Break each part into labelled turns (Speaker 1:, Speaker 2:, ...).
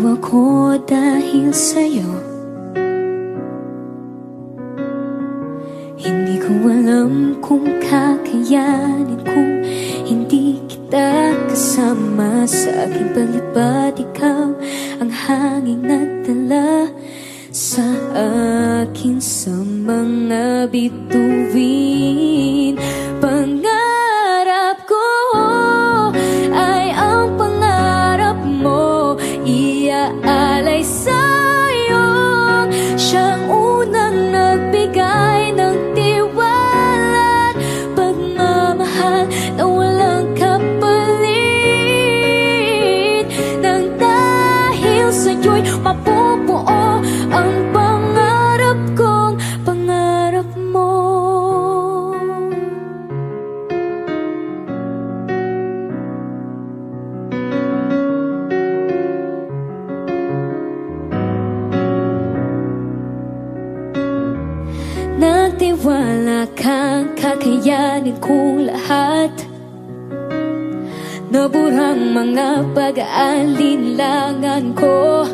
Speaker 1: ako dahil sa'yo. Hindi ko alam kung kakayanin kung hindi kita kasama sa aking paglipad. Ikaw ang hanging nagdala sa akin sa mga bituin. Pangarap ko ay ang pangarap mo, iaalay sa'yo. Siyang unang nagbigay ng tiwala at pagmamahal na walang kapalit. Nang dahil sa'yo'y mapubuo ang pangarap kong pangarap mo. Nagtiwala kang kakayanin kong lahat. Naburang mga pag-aalinlangan ko.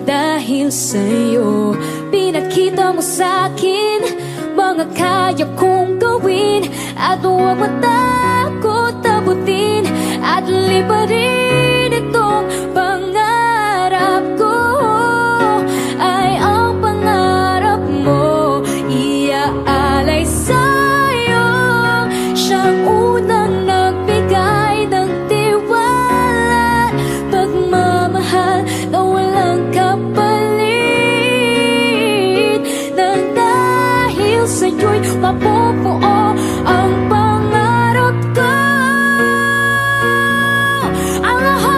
Speaker 1: Dahil sa'yo, pinakita mo sa'kin mga kaya kong gawin. At huwag matakot abutin at liparin itong pangarap ko. Ay ang pangarap mo, iaalay sa'yo. Siyang unang nagbigay ng tiwala, pagmamahal na walang kapalit. Nang dahil sa'yo'y mapubuo ang pangarap ko. Ang lahat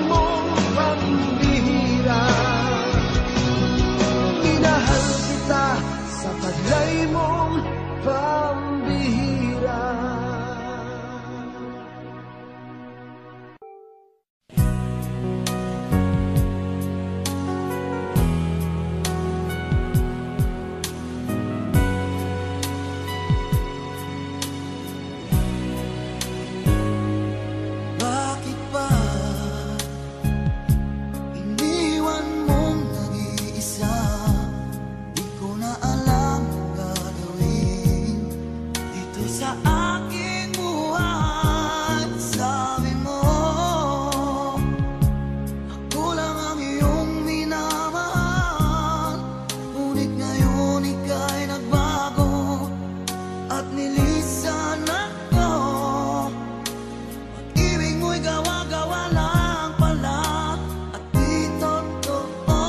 Speaker 2: mong pambihira. Minahal kita sa taglay mong pambihira.
Speaker 3: Bakit ba iniwan mong nag-iisa? Di ko na alam ang gagawin dito sa aking buhay. Sabi mo, ako lang ang iyong minamahal. Ngunit ngayon ika'y nagbago at nilisan ako. Ibig mo'y gawa-gawa lang pala at di totoo.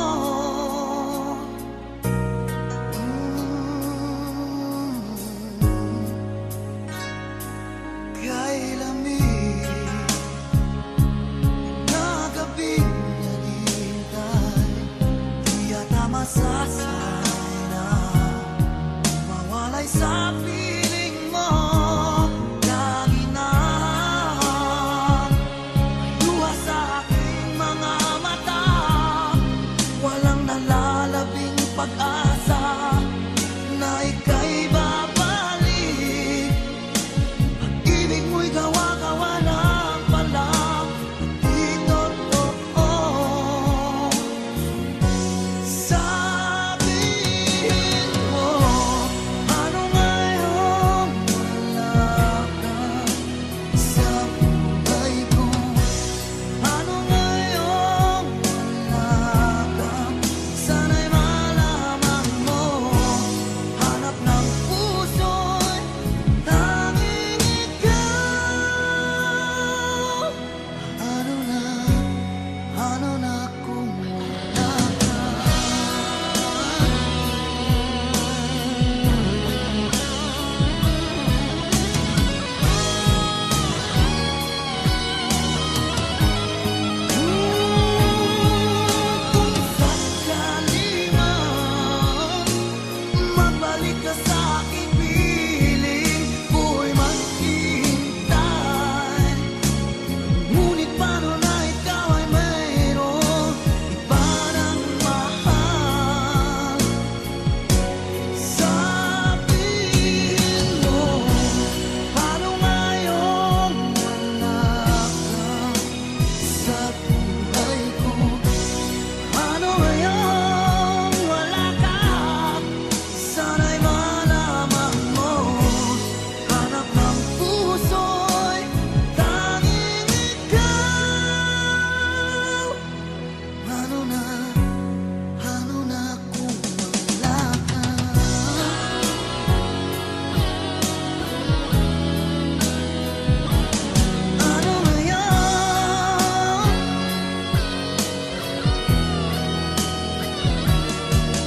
Speaker 3: Kay lamig na gabing naghihintay, di yata masasanay na mawalay sa piling mo. Lagi na luha sa aking mga mata, walang nalalabing pag-asa na ika'y babalik. Pag-ibig mo'y gawa-gawa lang pala at di totoo. Sabihin mo, ano ngayon wala ka sa buhay ko? Ano ngayon wala ka? Sana'y malaman mo, hanap ng puso'y tanging ikaw. Ano na kung wala ka? Kung sakali man magbalik ka sa aking piling, buhay maghihintay. Ngunit paano na ikaw ay mayroong iba ng mahal? Sabihin mo, paano ngayon wala ka sa buhay ko? Ano ngayon wala ka? Sana'y malaman mo, hanap ng puso'y tanging ikaw. Ano na kung wala ka? Ano ngayon?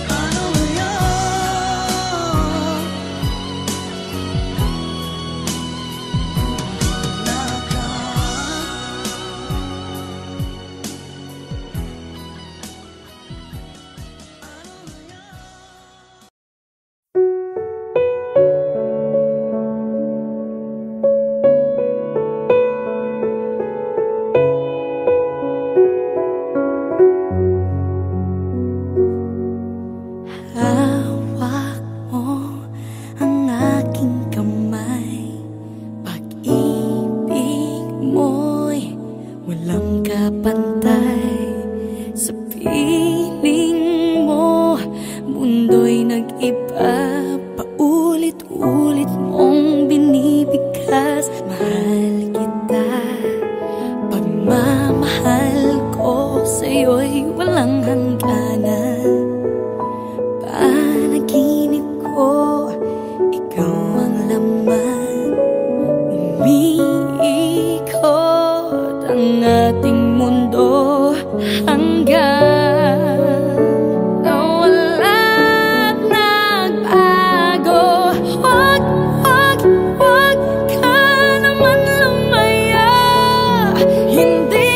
Speaker 3: Ano ngayon? Wala ka.
Speaker 1: Hawak mo ang aking kamay. Pag-ibig mo'y walang kapantay. Sa piling mo, mundo'y nag-iba. Paulit-ulit mong binibigkas. Mahal kita, pagmamahal ko sa'yo'y walang hangganan. Panaginip ko, ikaw ang laman. Umiikot ang ating mundo hanggang nawala't nagbago. Wag ka naman lumaya. Hindi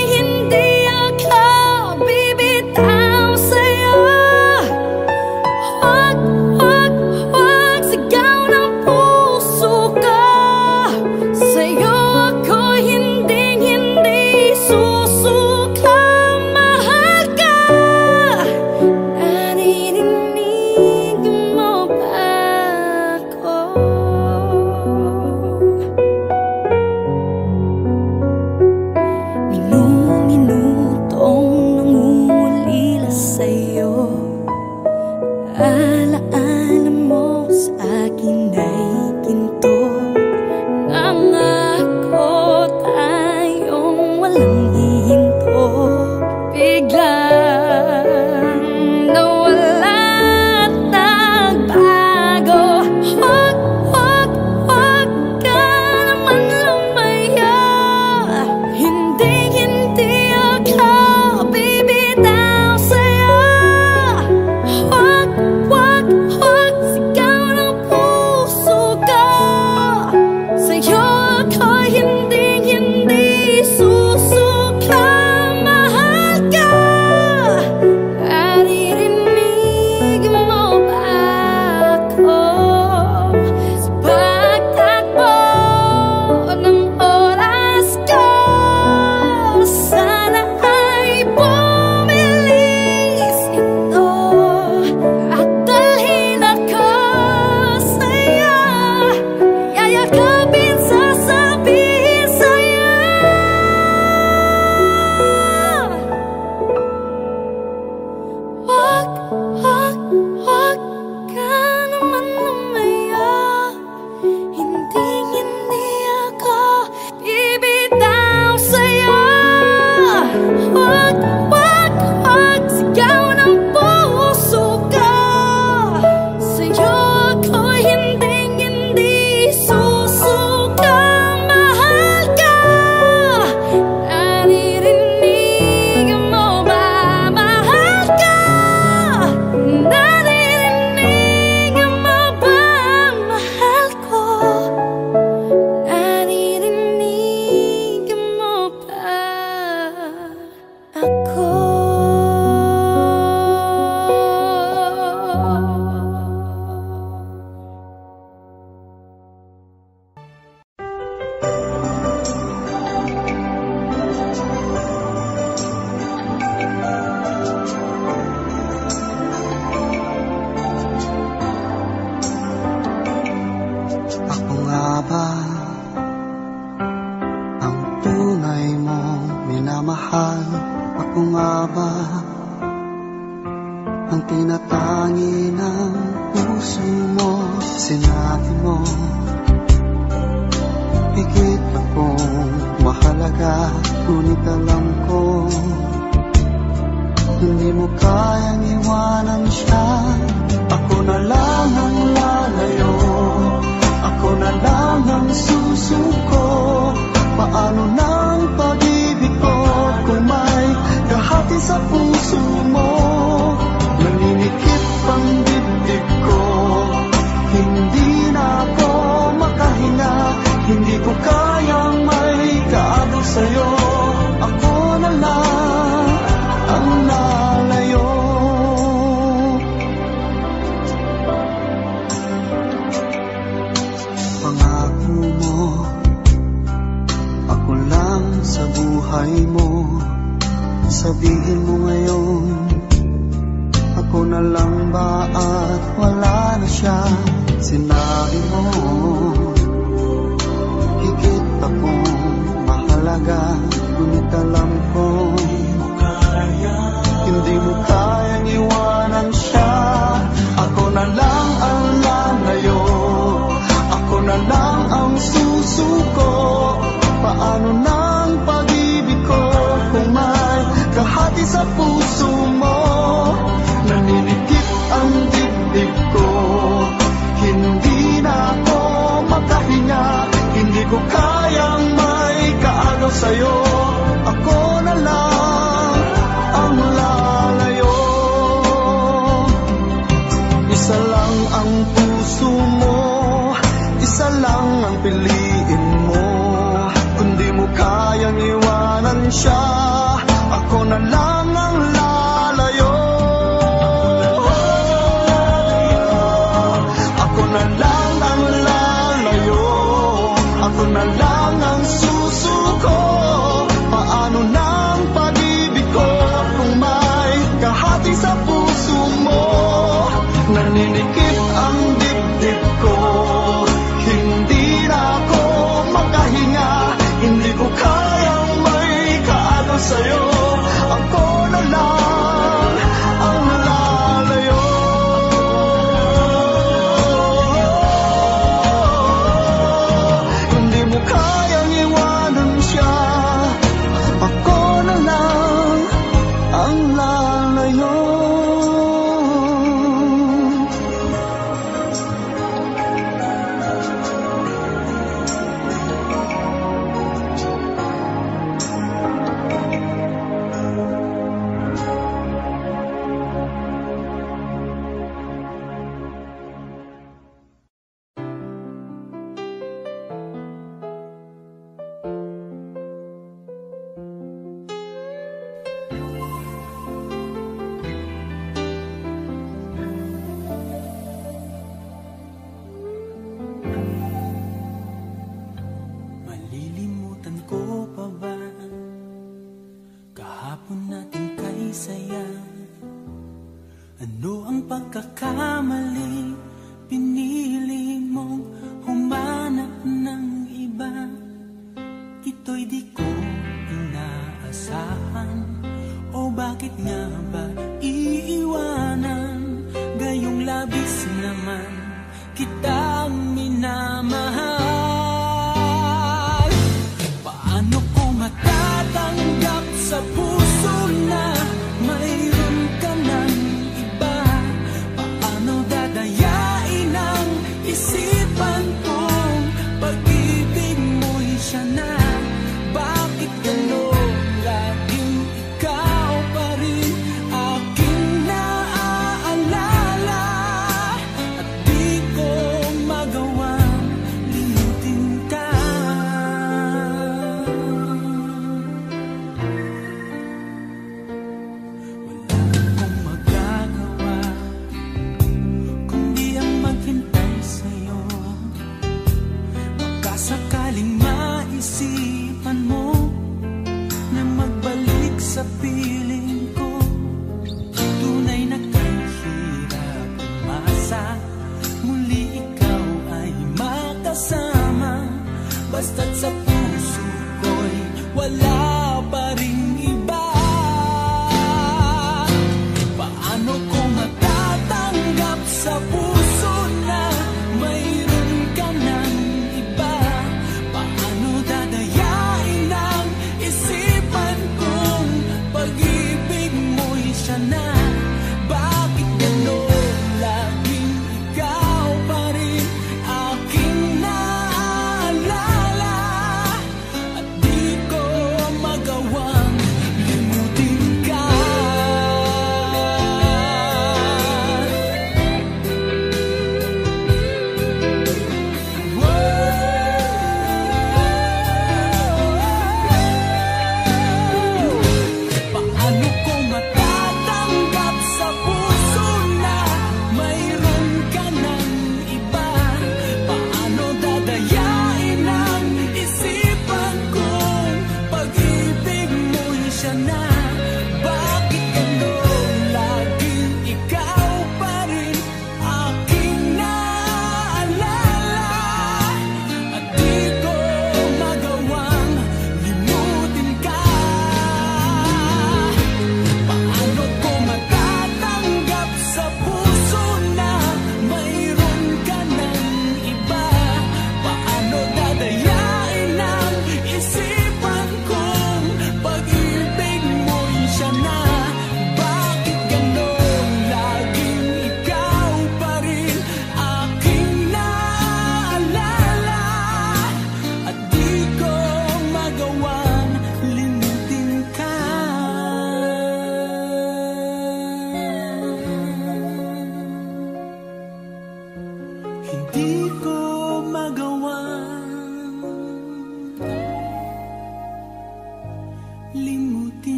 Speaker 3: Bakit ganun laging ikaw pa rin?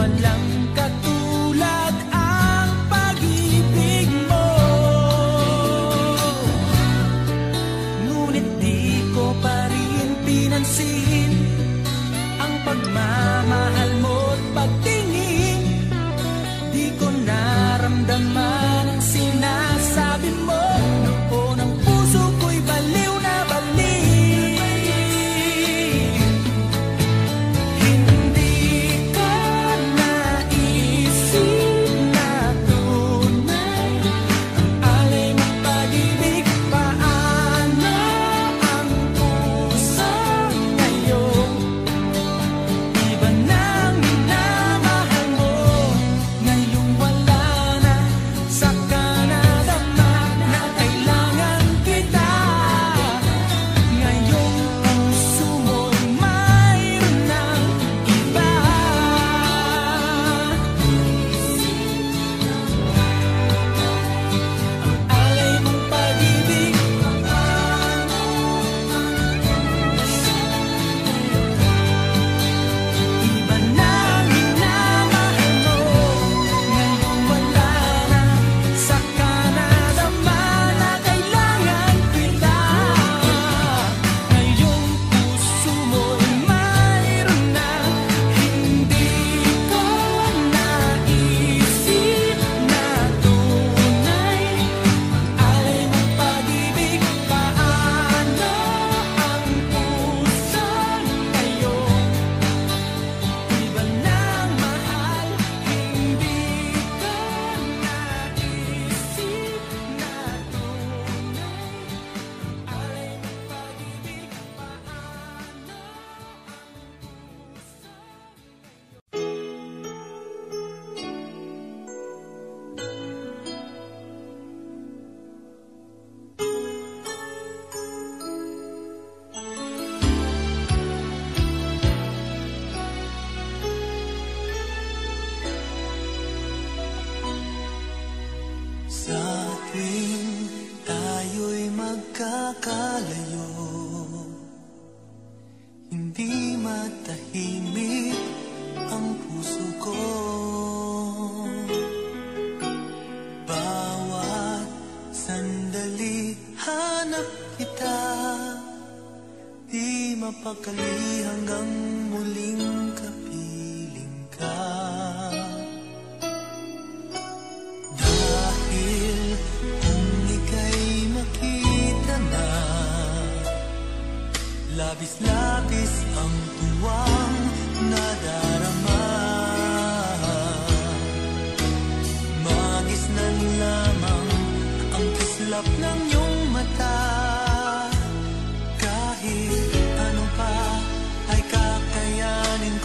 Speaker 3: walang katulad ang pag-ibig mo. Ngunit di ko pa rin pinansin ang pagmamahal mo't pagtingin. Di ko naramdaman ang sinasabi mo. Noon ang puso ko'y baliw na baliw. Hindi ko naisip na tunay ang alay mong pag-ibig. Paano ang puso ngayon? Iba nang minamahal mo. Ngayong wala na, saka nadama na kailangan kita. Ngayong puso mo'y mayroon ng iba. Alay mong pag-ibig. Iba nang minamahal mo. Ngayong wala na, saka nadama na kailangan kita. Ngayong puso mo'y mayroon na. Hindi ko naisip na tunay ang alay mong pag-ibig. Paano ang puso ngayon? Iba nang mahal. Hindi ko naisip na tunay ang alay mong pag-ibig. Sa tuwing tayo'y magkakalayo, hindi matahimik ang puso ko. Bawat sandali hanap kita, di mapakali hanggang muling kapiling ka. Dahil kung ika'y makita na, labis-labis ang tuwang nadarama. Magisnan lamang ang kislap ng iyong mata. Kahit ano pa ay kakayanin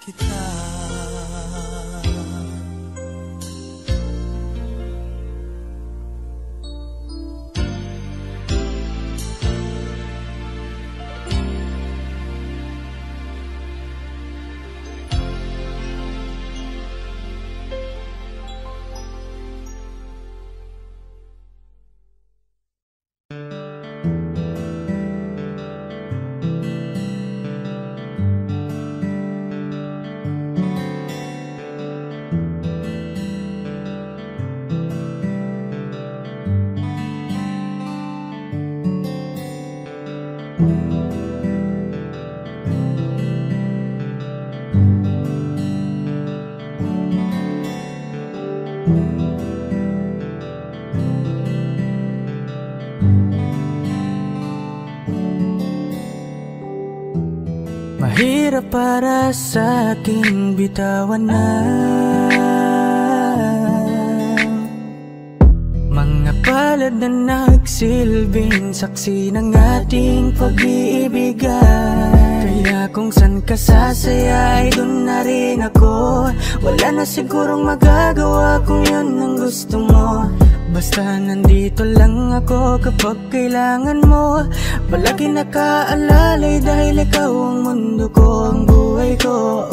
Speaker 3: kita.
Speaker 4: Mahirap para sa aking bitawan na mga palad na nagsilbing saksi ng ating pag-iibigan. Kaya kung san ka sasaya ay dun na rin ako. Wala na sigurong magagawa kung yun ang gusto mo. Basta nandito lang ako kapag kailangan mo. Palagi nakaalalay dahil ikaw ang mundo ko, ang buhay ko.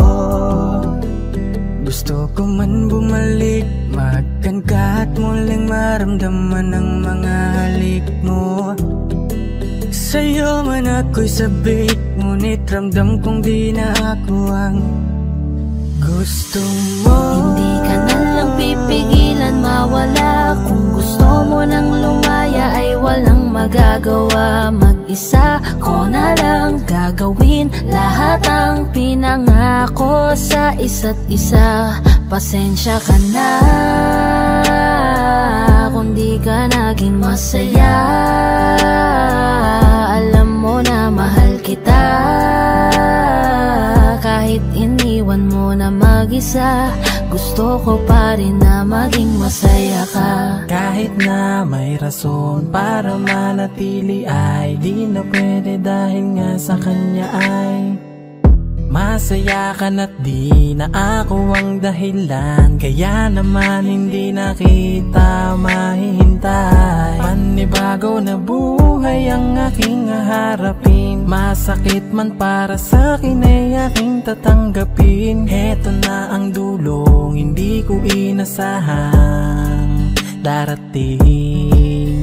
Speaker 4: Gusto ko man bumalik, makan ka at muling maramdaman ang mga halik mo. Sa'yo man ako'y sabik, ngunit ramdam kong di na ako ang gusto mo.
Speaker 1: Hindi ka na lang pipigilan mawala. Kung gusto mo nang lumaya ay walang magagawa. Mag-isa ko na lang gagawin lahat ang pinangako sa isa't isa. Pasensya ka na kung di ka naging masaya. Alam mo na mahal kita. Kahit iniwan mo na mag-isa, gusto ko pa rin na maging masaya ka.
Speaker 4: Kahit na may rason para manatili ay di na pwede dahil nga sa kanya ay masaya ka na't di na ako ang dahilan. Kaya naman hindi na kita mahihintay. Panibago na buhay ang aking haharapin. Masakit man para sa'kin ay aking tatanggapin. Heto na ang dulong hindi ko inasahang darating.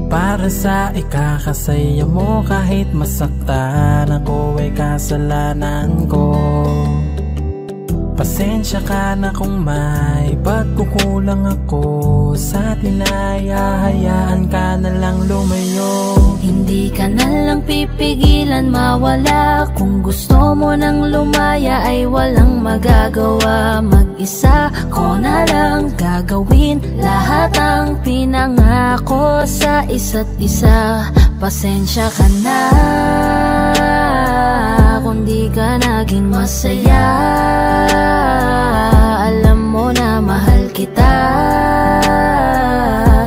Speaker 4: Para sa ikakasaya mo kahit masaktan ako ay kasalanan ko. Pasensya ka na kung may pagkukulang ako sa atin ay hahayaan ka na lang lumayo.
Speaker 1: Hindi ka na lang pipigilan mawala. Kung gusto mo nang lumaya ay walang magagawa. Mag-isa ko na lang gagawin lahat ang pinangako sa isa't isa. Pasensya ka na kung di ka naging masaya. Alam mo na mahal kita.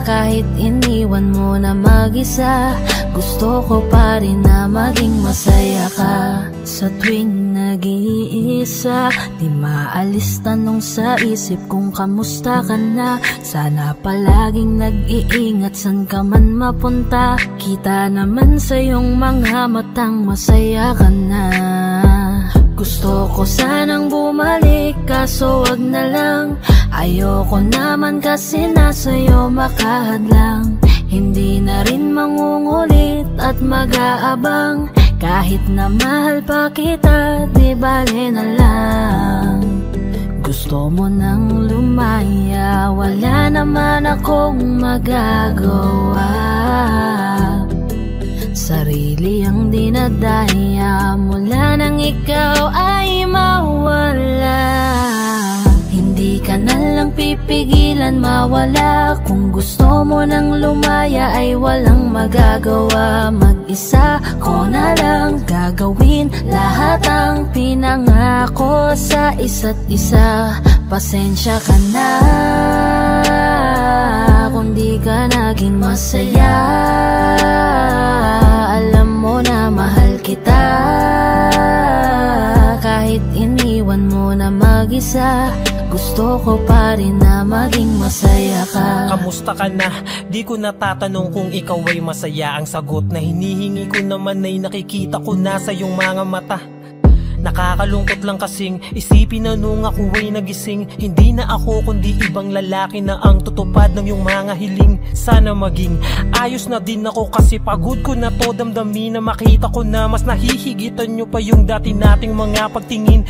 Speaker 1: Kahit iniwan mo na mag-isa, gusto ko pa rin na maging masaya ka. Sa tuwing nag-iisa, di maalis tanong sa isip kung kamusta ka na. Sana palaging nag-iingat san ka man mapunta. Kita naman sa iyong mga matang masaya ka na. Gusto ko sanang bumalik kaso wag na lang. Ayoko naman kasi nasa'yo makahadlang. Hindi na rin mangungulit at mag-aabang. Kahit na mahal pa kita, di bale na lang. Gusto mo nang lumaya, wala naman akong magagawa. Sarili ang dinadaya mula nang ikaw ay mawala. Hindi ka na lang pipigilan mawala. Kung gusto mo nang lumaya ay walang magagawa. Mag-isa ko na lang gagawin lahat ang pinangako sa isa't isa. Pasensya ka na kung di ka naging masaya. Alam mo na mahal kita. Kahit mag-isa, gusto ko pa rin na maging masaya ka.
Speaker 4: Kamusta ka na? Di ko natatanong kung ikaw ay masaya. Ang sagot na hinihingi ko naman ay nakikita ko na sa iyong mga mata. Nakakalungkot lang kasing isipin na nung ako ay nagising, hindi na ako kundi ibang lalaki na ang tutupad ng iyong mga hiling. Sana maging ayos na din ako kasi pagod ko na to damdamin na makita ko na mas nahihigitan nyo pa yung dati nating mga pagtingin.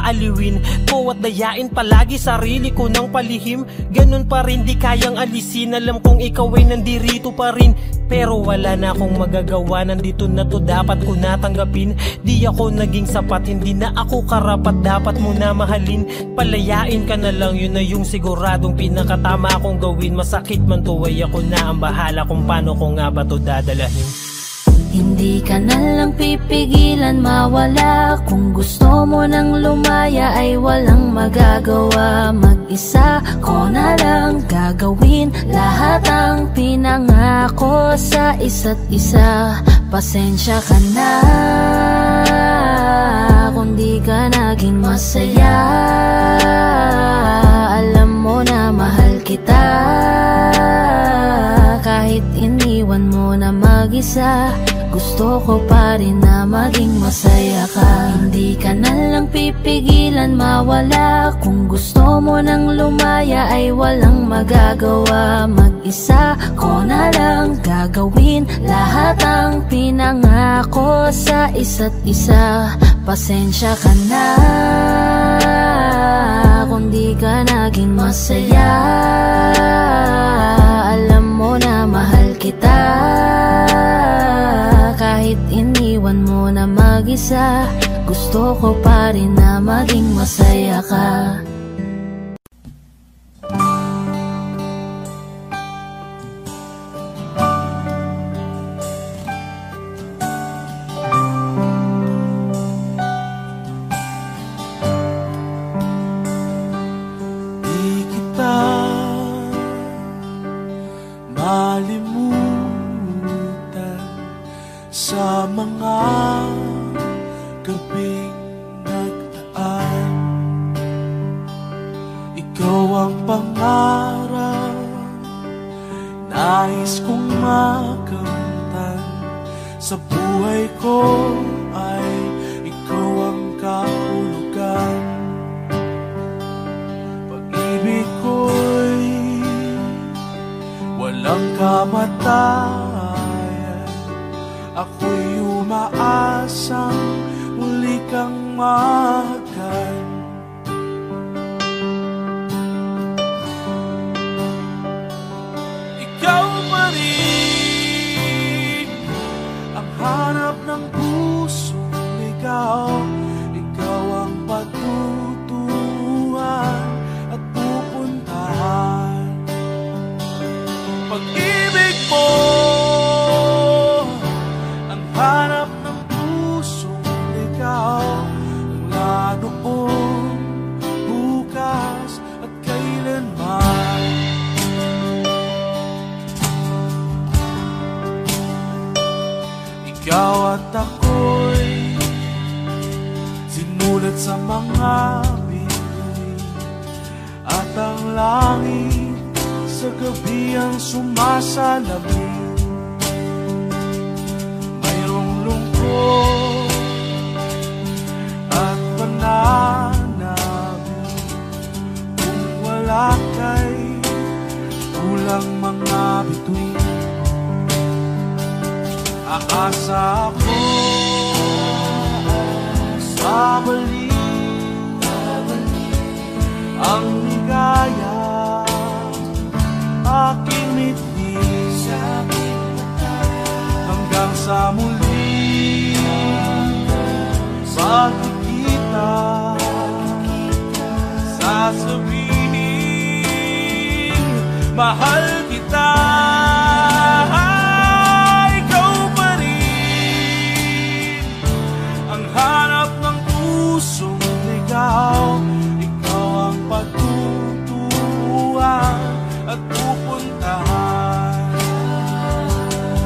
Speaker 4: Aaliwin ko at dayain palagi sarili ko ng palihim. Ganun pa rin di kayang alisin, alam kong ikaw ay nandirito pa rin. Pero wala na akong magagawa, nandito na to dapat ko natanggapin. Di ako naging sapat, hindi na ako karapat, dapat mo na mahalin. Palayain ka na lang, yun na yung siguradong pinakatama kong gawin. Masakit man to ay ako na ang bahala kung paano ko nga ba to dadalahin.
Speaker 1: Hindi ka na lang pipigilan mawala, kung gusto mo nang lumaya ay walang magagawa. Mag-isa ko na lang gagawin lahat ang pinangako sa isa't isa. Pasensya ka na kung di ka naging masaya. Alam mo na mahal kita, kahit iniwan mo na mag-isa, gusto ko pa rin na maging masaya ka. Hindi ka na lang pipigilan mawala, kung gusto mo nang lumaya ay walang magagawa. Mag-isa ko na lang gagawin lahat ang pinangako sa isa't isa. Pasensya ka na kung di ka naging masaya. Alam mo na mahal kita, kahit iniwan mo na mag-isa, gusto ko pa rin na maging masaya ka.
Speaker 3: Di kita malimutan sa mga gabing nagdaan. Ikaw ang pangarap, nais kong makamtan. Sa buhay ko ay ikaw ang kahulugan. Pag-ibig ko'y walang kamatayan. Ako'y umaasang muli kang mahagan. Ikaw pa rin ang hanap ng pusong ligaw. Ikaw ang patutuhan at pupuntahan. Pag-ibig mo ang hanap ng pusong ligaw. Mula noon, bukas at kailanman. Ikaw at ako'y sinulat sa mga bituin, at ang langit sa gabi ang sumasalamin. Mayroong lungkot at pananabik, kung wala kay kulang mga bituin. Aasa ako sa balik ang ligaya, aking mitin hanggang sa muli pagkikita. Sasabihin mahal kita. Ikaw pa rin ang hanap ng pusong ligaw. Ikaw ang patutuhan at pupuntahan.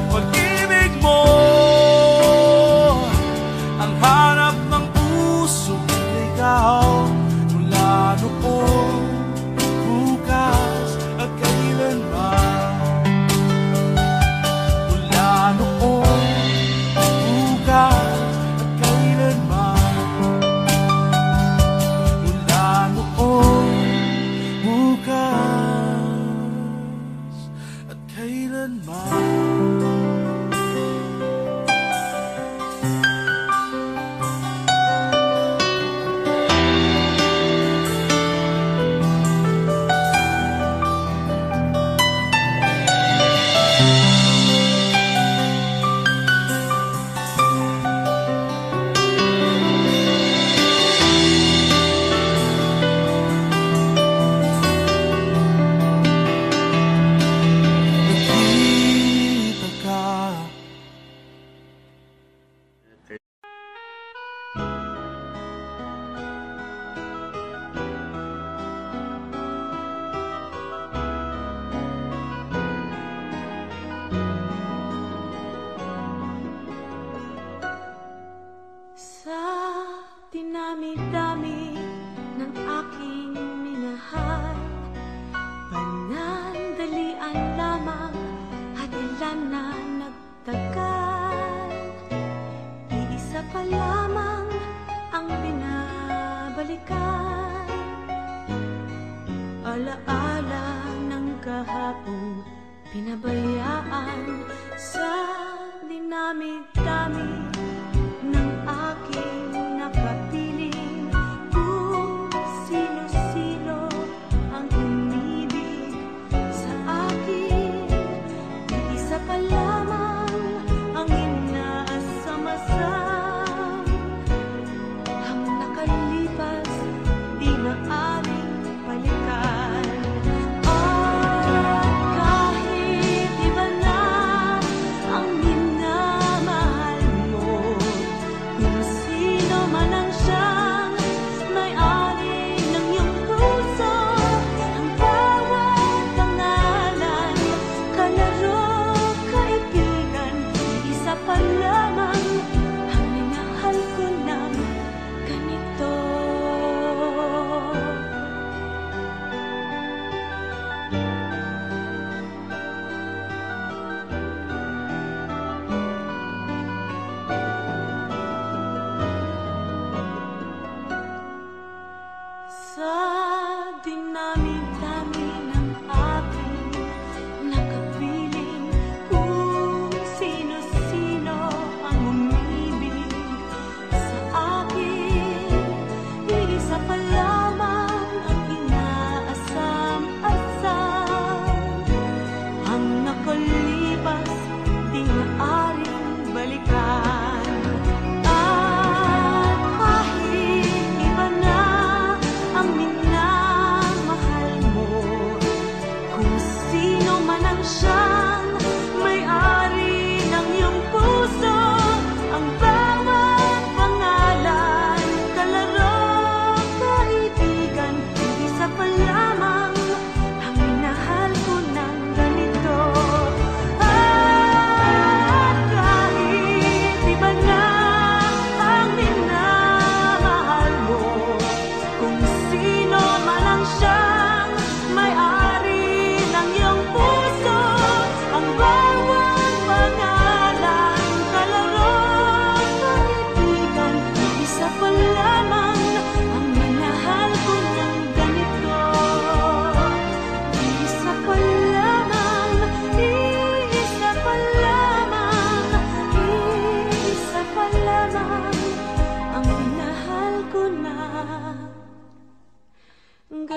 Speaker 3: Pag-ibig mo ang hanap ng pusong ligaw. Mula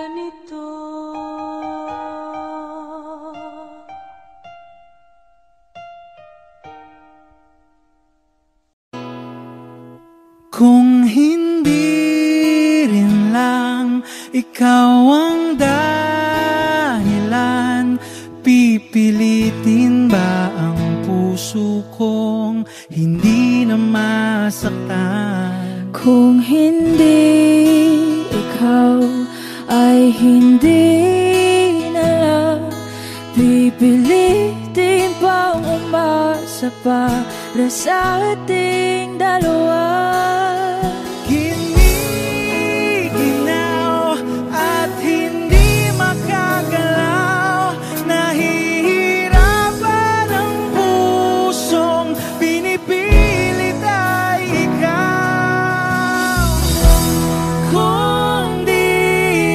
Speaker 1: ganito.
Speaker 3: Kung hindi rin lang ikaw ang dahilan, pipilitin ba ang puso kong hindi na masaktan?
Speaker 1: Kung hindi ikaw ay hindi na lang, pipilitin bang umasa para sa ating dalawa?
Speaker 3: Giniginaw at hindi makagalaw, nahihirapan ang pusong pinipilit ay ikaw. Kung di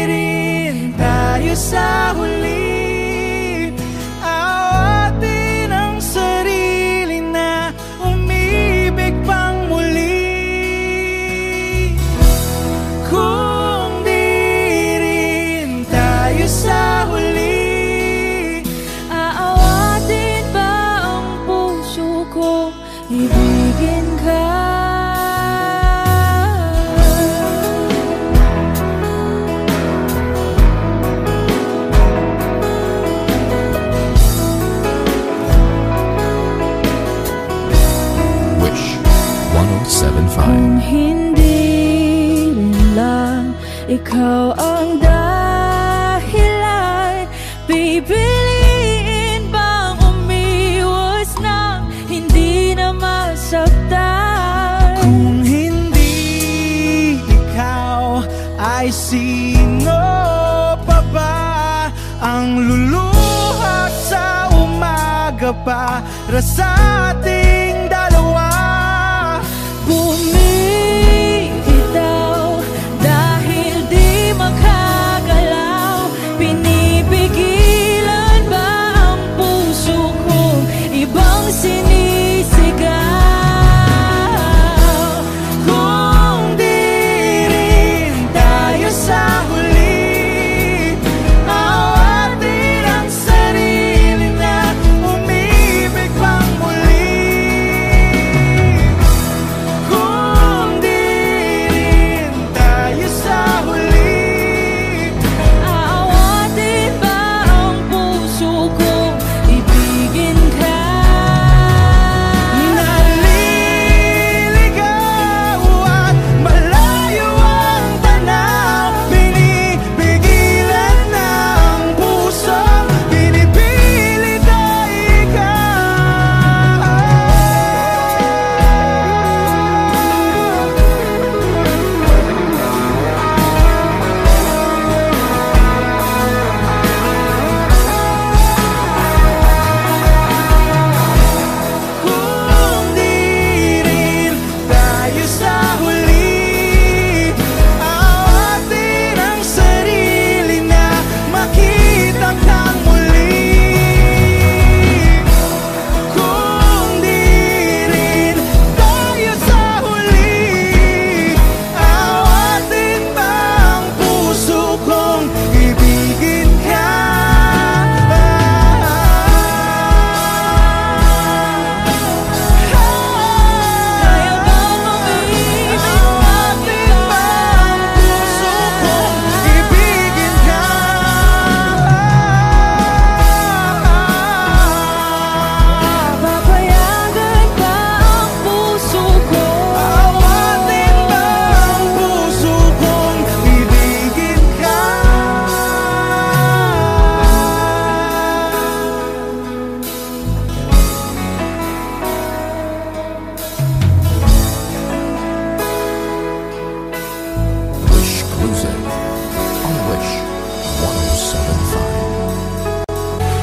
Speaker 3: rin tayo sa huli, awatin ang sarili na umibig pang muli. Kung di rin tayo sa huli,
Speaker 1: Aawatin ba ang puso ko, ibigin ka?
Speaker 5: Wish 1075.
Speaker 1: Kung hindi rin lang ikaw ang dahilan, pipiliin bang umiwas nang hindi na masaktan?
Speaker 3: kung hindi ikaw, ay sino pa ba ang luluha sa umaga para sa ating dalawa?
Speaker 1: Bumibitaw dahil di makagalaw, pinipigilan ba ang puso kong ibang sinisigaw?
Speaker 3: Kung di rin tayo sa huli, awatin ang sarili na umibig pang muli. Kung di rin tayo sa huli,
Speaker 1: Aawatin ba ang puso kong ibigin ka?
Speaker 3: naliligaw at malayo ang tanaw, pinipigilan ng puso, pinipilit ay ikaw. Kung di rin tayo sa huli, awatin ang sarili na makita kang muli. Kung di rin tayo sa huli, awatin ba ang puso kong ibigin ka?
Speaker 1: Kaya bang umibig
Speaker 3: Awatin ba ang puso kong ibigin ka?
Speaker 1: Papayagan ba ang puso ko?
Speaker 3: Awatin ba ang puso kong ibigin ka?
Speaker 5: Wish Cruising on Wish 1075.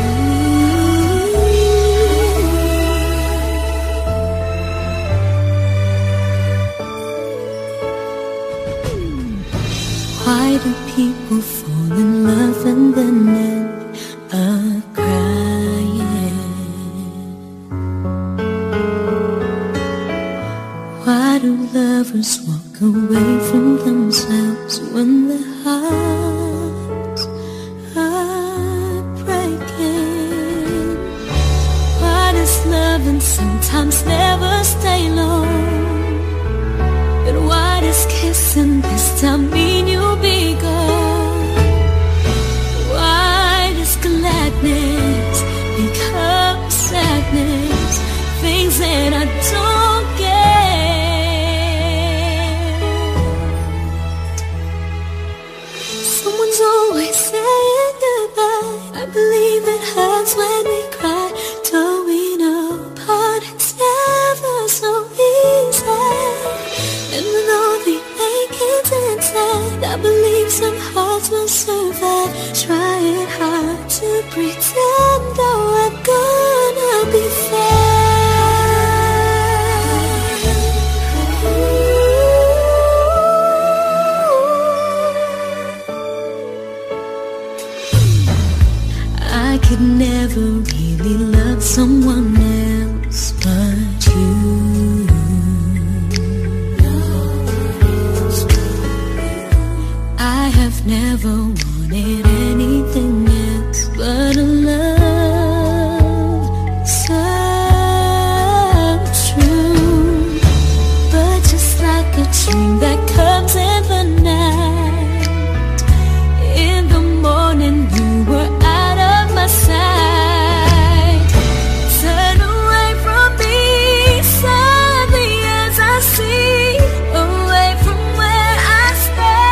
Speaker 1: Why do people fall in love and then end up crying? Why do lovers walk away from themselves when the heart times never stay long. But what is kissing this time mean you'll be gone? Why does gladness become sadness? Things that I don't get. Someone's always saying goodbye. I believe it hurts when we cry. Don't we know part it's never so easy? And with all the achings inside, I believe some hearts will survive. Trying hard to pretend that we're gonna be fine. I could never really love someone else but you. I have never wanted anything else but a love so true. But just like a dream that comes in the night, in the morning you were out of my sight. Turn away from me, sadly as I see, away from where I stand.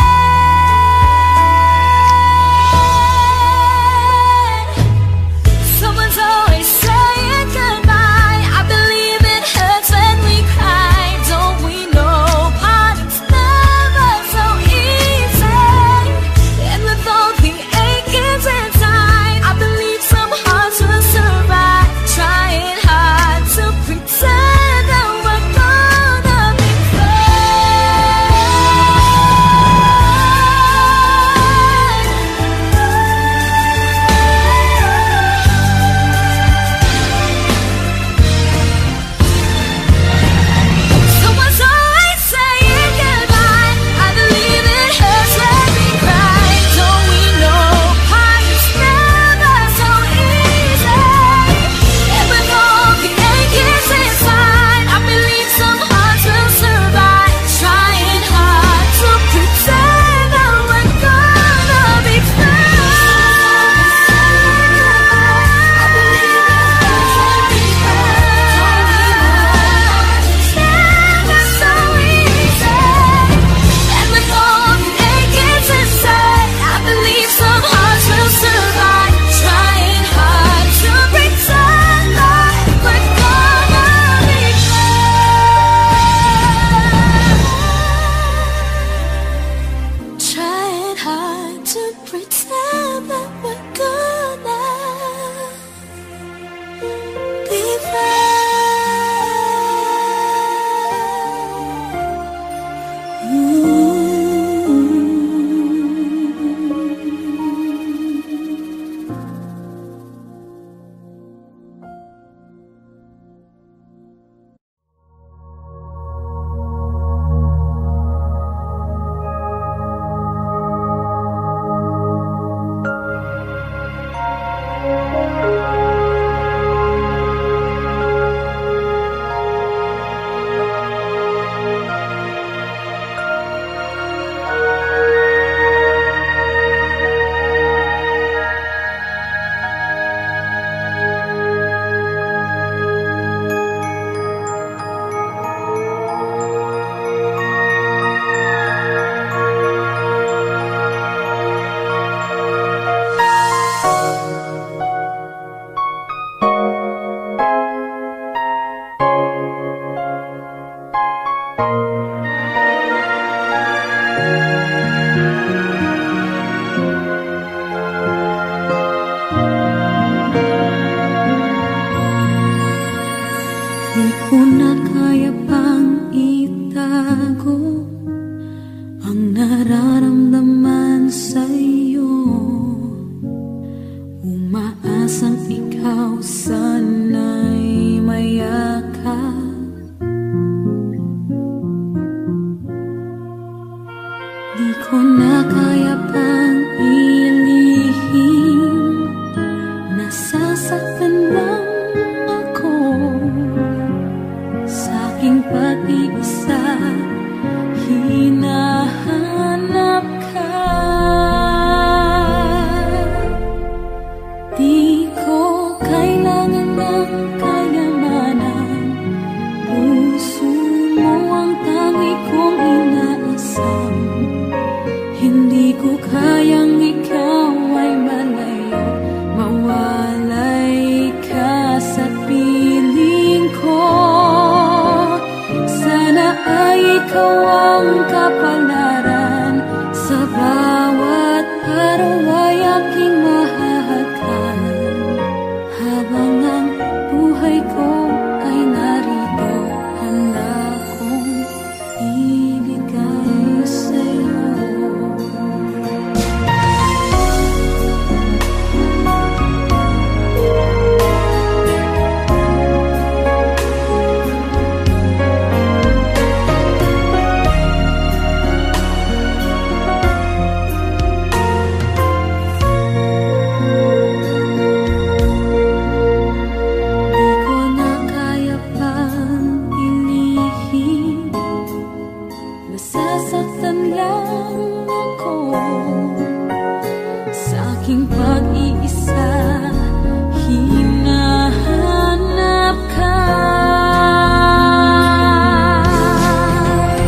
Speaker 1: Someone's always saying goodbye. I believe it hurts when we cry. Don't we know parting's never so easy? And with all the achings inside, I believe some hearts will survive. Trying hard to pretend that we're gonna be Someone's always saying goodbye. I believe it hurts when we cry. Don't we know parting's never so easy? And with all the achings inside, I believe some hearts will survive. Trying hard to pretend that we're gonna be fine. I believe it hurts when we cry. Never so easy. And with all the achings inside, I believe some hearts will survive. Trying hard to pretend like we're gonna be fine. Trying hard to pretend that we're gonna be Di ko na kaya pang itago ang nararamdaman sa'yo. Umaasang ikaw sana'y mayakap. Di ko na kaya pang ilihim, nasasaktan lang ako. ikaw ang kapalaran. Sa bawat araw ay aking mahahagan. Habang ang buhay ko ay narito, handa kong ibigay sa'yo. Nasasaktan lang ako sa aking pag-iisa. Hinahanap ka.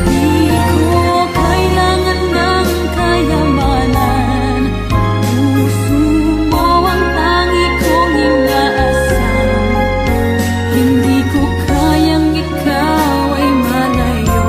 Speaker 1: Di ko kailangan ng kayamanan. Puso mo ang tangi kong inaasam. Hindi ko kayang ikaw ay malayo.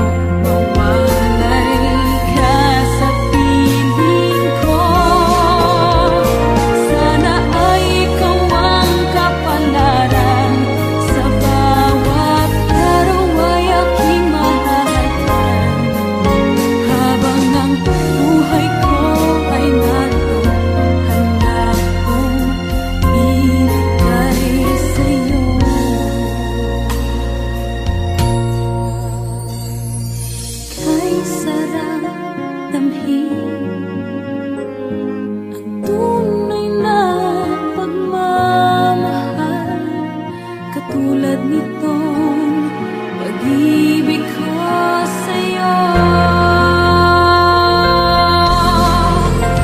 Speaker 1: Katulad nitong pag-ibig ko sa'yo.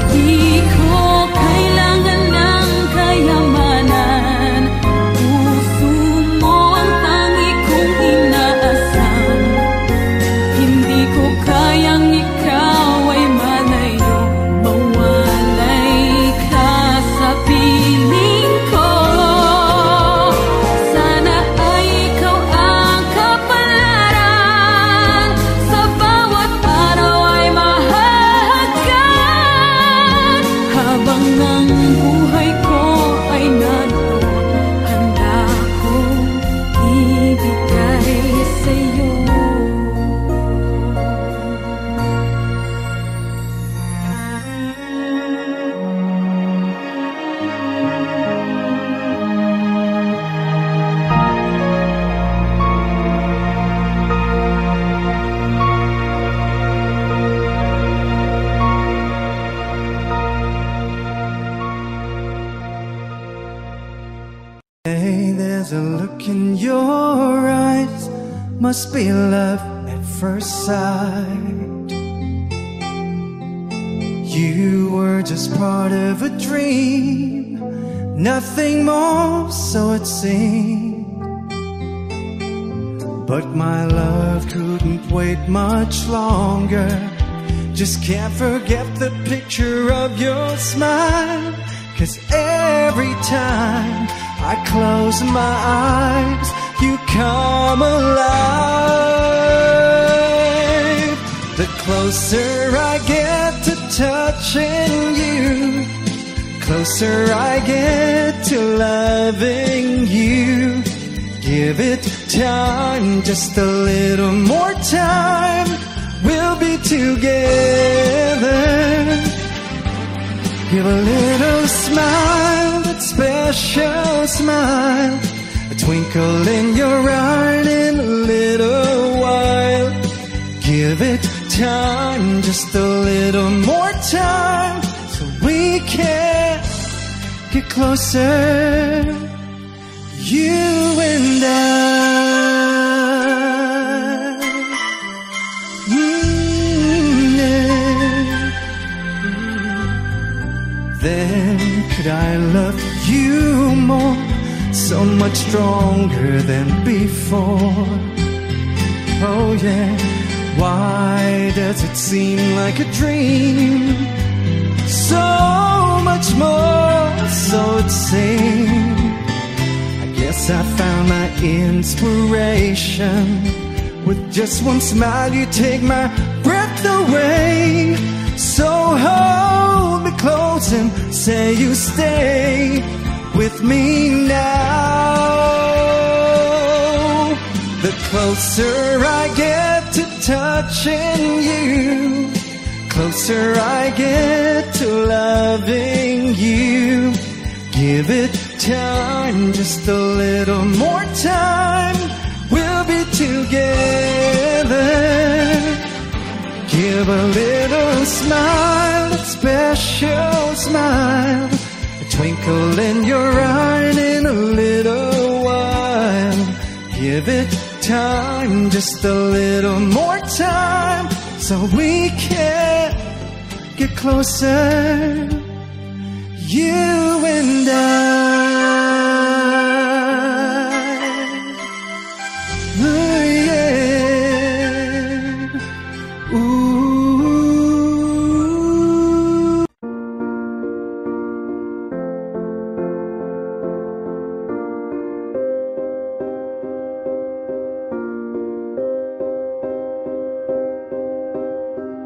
Speaker 1: Di ko kailangan ng kayamanan. Puso mo ang tangi kong inaasam. Hindi ko kayang ikaw ay malayo. Mawalay ka sa piling ko.
Speaker 2: There's a look in your eyes, must be love at first sight. You were just part of a dream, nothing more, so it seemed. But my love couldn't wait much longer. Just can't forget the picture of your smile. 'Cause every time I close my eyes, you come alive. The closer I get to touching you, closer I get to loving you. Give it time, just a little more time, we'll be together. Give a little smile, that special smile, a twinkle in your eye in a little while. Give it time, just a little more time, so we can get closer, you and I. Then could I love you more, so much stronger than before? Oh yeah, why does it seem like a dream? So much more, so it seems. I guess I found my inspiration With just one smile you take my breath away. So hold me close and say you stay with me now. The closer I get to touching you, closer I get to loving you. Give it time, just a little more time, we'll be together. Give a little smile, a special smile, a twinkle in your eye in a little while. Give it time, just a little more time, so we can get closer, you and oh yeah. Ooh.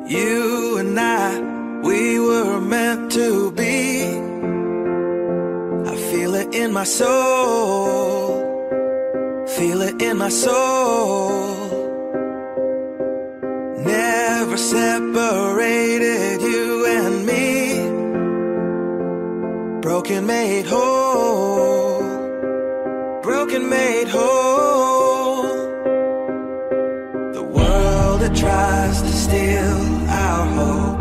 Speaker 3: You and I, we were meant to be. I feel it in my soul, feel it in my soul. Never separated, you and me. Broken made whole, broken made whole. The world that tries to steal our hope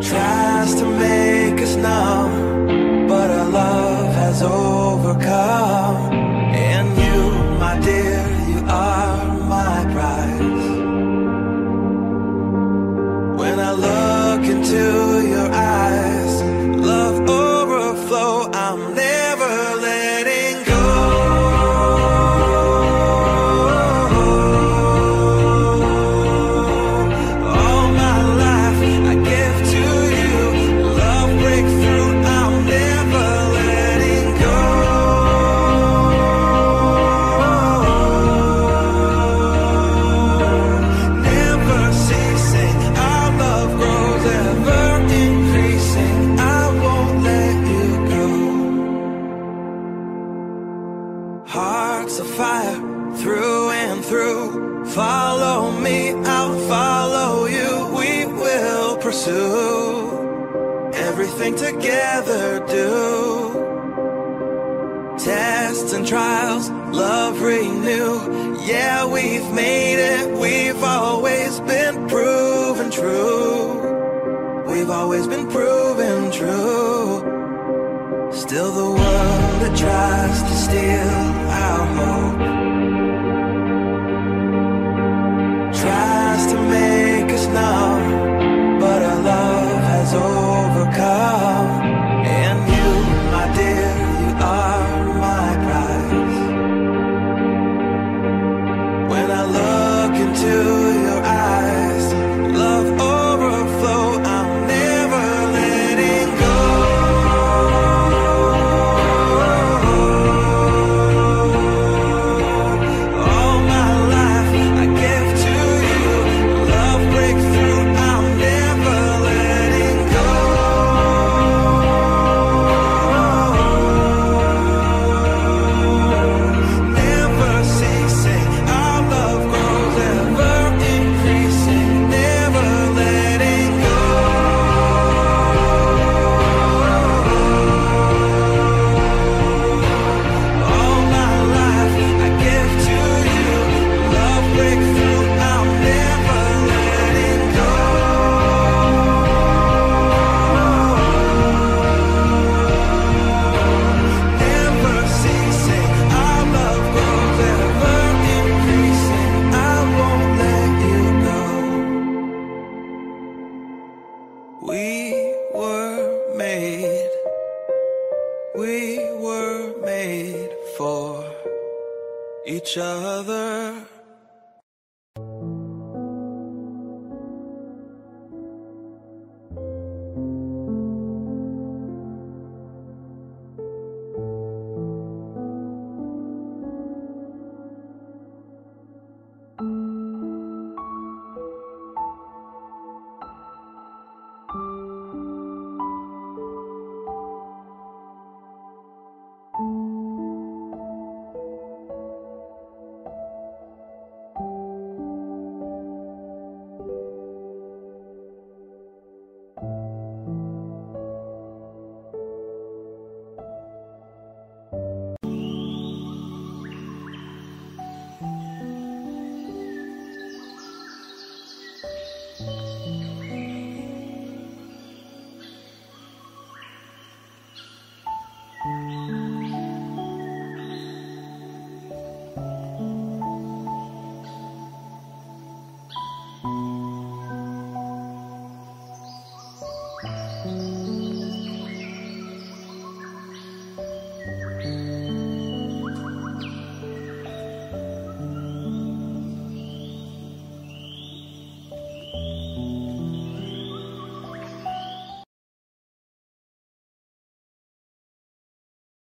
Speaker 3: tries to make us numb, but our love has overcome. And you, my dear, you are my prize. When I look into your eyes, love overflow, I'm never letting go. Hearts of fire through and through. Follow me, I'll follow you. We will pursue everything together, do tests and trials, love renew. Yeah, we've made it, we've always been proven true. We've always been proven true. Still the world that tries to steal our hope tries to make us numb, but our love has overcome. And you, my dear, you are my prize. When I look into